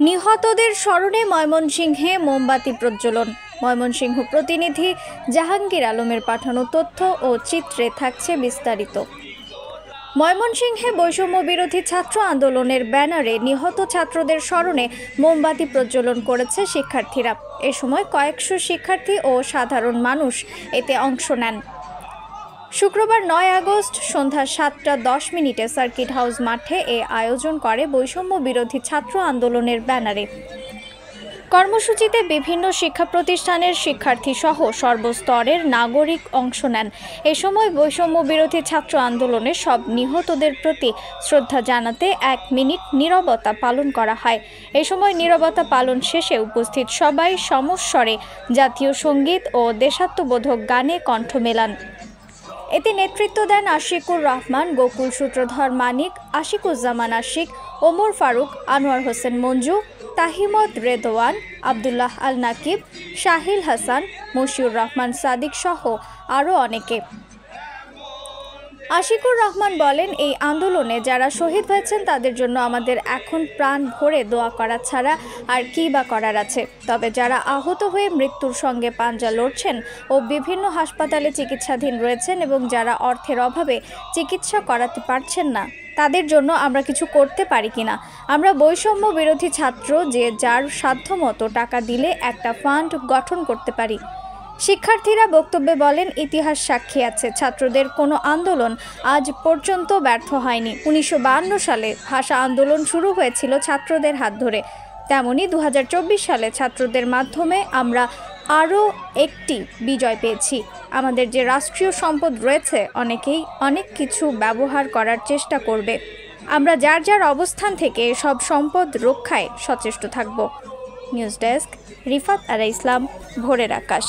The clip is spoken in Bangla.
নিহতদের স্মরণে ময়মনসিংহে মোমবাতি প্রজ্বলন। ময়মনসিংহ প্রতিনিধি জাহাঙ্গীর আলমের পাঠানো তথ্য ও চিত্রে থাকছে বিস্তারিত। ময়মনসিংহে বৈষম্য বিরোধী ছাত্র আন্দোলনের ব্যানারে নিহত ছাত্রদের স্মরণে মোমবাতি প্রজ্বলন করেছে শিক্ষার্থীরা। এ সময় কয়েকশো শিক্ষার্থী ও সাধারণ মানুষ এতে অংশ নেন। শুক্রবার ৯ আগস্ট সন্ধ্যা ৭টা ১০ সার্কিট হাউস মাঠে এ আয়োজন করে বৈষম্য বিরোধী ছাত্র আন্দোলনের ব্যানারে। কর্মসূচিতে বিভিন্ন শিক্ষা প্রতিষ্ঠানের শিক্ষার্থী সহ সর্বস্তরের নাগরিক অংশ নেন। এ সময় বৈষম্য বিরোধী ছাত্র আন্দোলনে সব নিহতদের প্রতি শ্রদ্ধা জানাতে ১ মিনিট নীরবতা পালন করা হয়। এ সময় নীরবতা পালন শেষে উপস্থিত সবাই সমস্বরে জাতীয় সঙ্গীত ও দেশাত্মবোধক গানে কণ্ঠ মেলান। এতে নেতৃত্ব দেন আশিকুর রহমান, গোকুল সূত্রধর মানিক, আশিকুজ্জামান আশিক, ওমর ফারুক, আনোয়ার হোসেন মঞ্জু, তাহিমত রেদওয়ান, আবদুল্লাহ আল নাকিব, শাহিল হাসান, মশিউর রহমান সাদিক সহ আরও অনেকে। আশিকুর রহমান বলেন, এই আন্দোলনে যারা শহীদ হয়েছেন তাদের জন্য আমাদের এখন প্রাণ ভরে দোয়া করা ছাড়া আর কী বা করার আছে। তবে যারা আহত হয়ে মৃত্যুর সঙ্গে পাঞ্জা লড়ছেন ও বিভিন্ন হাসপাতালে চিকিৎসাধীন রয়েছেন এবং যারা অর্থের অভাবে চিকিৎসা করাতে পারছেন না, তাদের জন্য আমরা কিছু করতে পারি কিনা। আমরা বৈষম্য বিরোধী ছাত্র যে যার সাধ্যমতো টাকা দিলে একটা ফান্ড গঠন করতে পারি। শিক্ষার্থীরা বক্তব্যে বলেন, ইতিহাস সাক্ষী আছে ছাত্রদের কোনো আন্দোলন আজ পর্যন্ত ব্যর্থ হয়নি। ১৯৫২ সালে ভাষা আন্দোলন শুরু হয়েছিল ছাত্রদের হাত ধরে। তেমনি ২০২৪ সালে ছাত্রদের মাধ্যমে আমরা আরও একটি বিজয় পেয়েছি। আমাদের যে রাষ্ট্রীয় সম্পদ রয়েছে অনেকেই অনেক কিছু ব্যবহার করার চেষ্টা করবে। আমরা যার যার অবস্থান থেকে সব সম্পদ রক্ষায় সচেষ্ট থাকব। নিউজ ডেস্ক, রিফাত আরা ইসলাম, ভোরের আকাশ।